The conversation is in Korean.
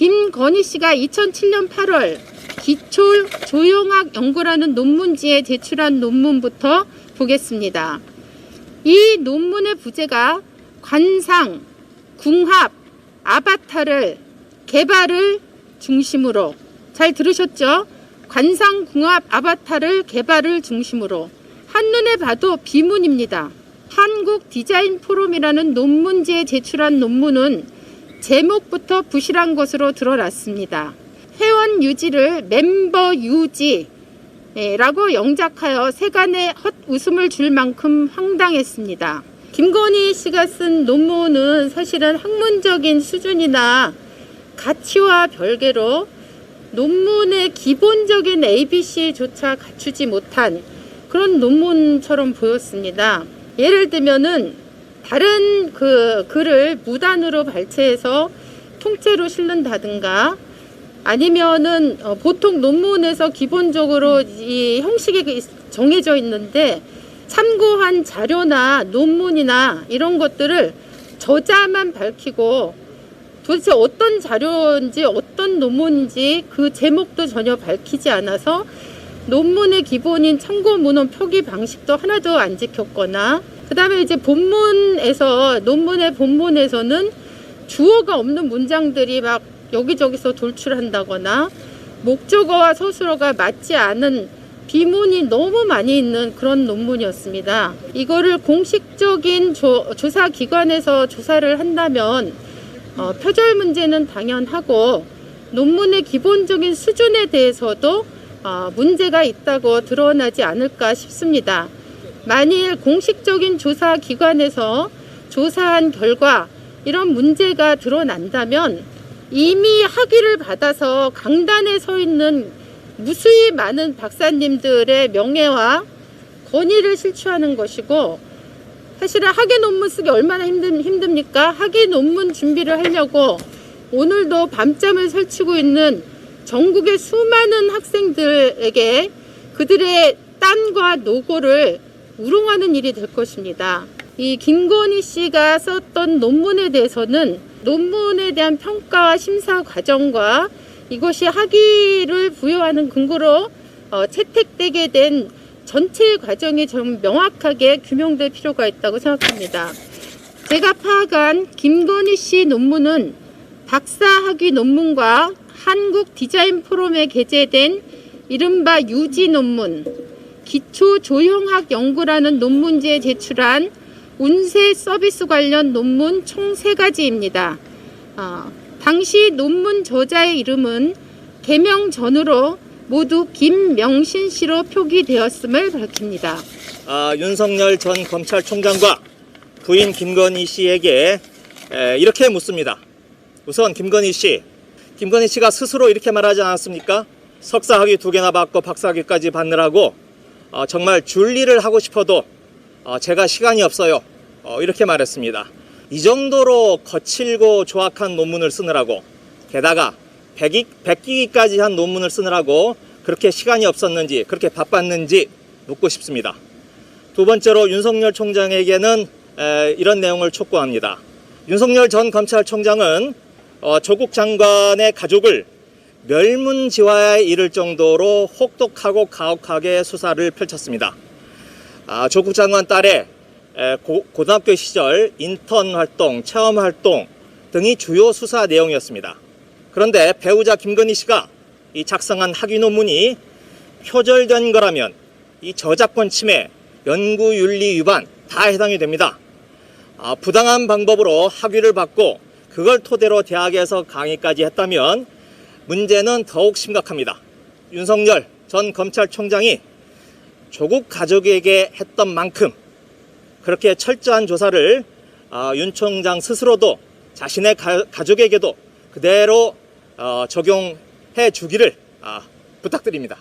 김건희 씨가 2007년 8월 기초 조형학 연구라는 논문지에 제출한 논문부터 보겠습니다. 이 논문의 부제가 관상, 궁합, 아바타를 개발을 중심으로, 잘 들으셨죠? 관상, 궁합, 아바타를 개발을 중심으로, 한눈에 봐도 비문입니다. 한국 디자인 포럼이라는 논문지에 제출한 논문은 제목부터 부실한 것으로 드러났습니다. 회원 유지를 멤버 유지라고 영작하여 세간에 헛웃음을 줄 만큼 황당했습니다. 김건희 씨가 쓴 논문은 사실은 학문적인 수준이나 가치와 별개로 논문의 기본적인 ABC조차 갖추지 못한 그런 논문처럼 보였습니다. 예를 들면은 다른 글을 무단으로 발췌해서 통째로 실른다든가, 아니면은 보통 논문에서 기본적으로 이 형식이 정해져 있는데 참고한 자료나 논문이나 이런 것들을 저자만 밝히고 도대체 어떤 자료인지 어떤 논문인지 그 제목도 전혀 밝히지 않아서 논문의 기본인 참고문헌 표기 방식도 하나도 안 지켰거나, 그 다음에 이제 논문의 본문에서는 주어가 없는 문장들이 막 여기저기서 돌출한다거나 목적어와 서술어가 맞지 않은 비문이 너무 많이 있는 그런 논문이었습니다. 이거를 공식적인 조사기관에서 조사를 한다면 표절 문제는 당연하고 논문의 기본적인 수준에 대해서도 문제가 있다고 드러나지 않을까 싶습니다. 만일 공식적인 조사기관에서 조사한 결과 이런 문제가 드러난다면 이미 학위를 받아서 강단에 서 있는 무수히 많은 박사님들의 명예와 권위를 실추하는 것이고, 사실은 학위 논문 쓰기 얼마나 힘듭니까? 학위 논문 준비를 하려고 오늘도 밤잠을 설치고 있는 전국의 수많은 학생들에게 그들의 땀과 노고를 우롱하는 일이 될 것입니다. 이 김건희 씨가 썼던 논문에 대해서는 논문에 대한 평가와 심사 과정과 이것이 학위를 부여하는 근거로 채택되게 된 전체 과정이 좀 명확하게 규명될 필요가 있다고 생각합니다. 제가 파악한 김건희 씨 논문은 박사학위 논문과 한국 디자인 포럼에 게재된 이른바 유지 논문, 기초 조형학 연구라는 논문지에 제출한 운세 서비스 관련 논문 총 3가지입니다. 당시 논문 저자의 이름은 개명 전후로 모두 김명신 씨로 표기되었음을 밝힙니다. 윤석열 전 검찰총장과 부인 김건희 씨에게 이렇게 묻습니다. 우선 김건희 씨가 스스로 이렇게 말하지 않았습니까? 석사학위 2개나 받고 박사학위까지 받느라고 정말 줄 일을 하고 싶어도 제가 시간이 없어요. 이렇게 말했습니다. 이 정도로 거칠고 조악한 논문을 쓰느라고, 게다가 100기까지 한 논문을 쓰느라고 그렇게 시간이 없었는지, 그렇게 바빴는지 묻고 싶습니다. 두 번째로 윤석열 총장에게는 이런 내용을 촉구합니다. 윤석열 전 검찰총장은 조국 장관의 가족을 멸문지화에 이를 정도로 혹독하고 가혹하게 수사를 펼쳤습니다. 조국 장관 딸의 고등학교 시절 인턴 활동, 체험 활동 등이 주요 수사 내용이었습니다. 그런데 배우자 김건희 씨가 이 작성한 학위 논문이 표절된 거라면 이 저작권 침해, 연구윤리 위반 다 해당이 됩니다. 부당한 방법으로 학위를 받고 그걸 토대로 대학에서 강의까지 했다면 문제는 더욱 심각합니다. 윤석열 전 검찰총장이 조국 가족에게 했던 만큼 그렇게 철저한 조사를 윤 총장 스스로도 자신의 가족에게도 그대로 적용해 주기를 부탁드립니다.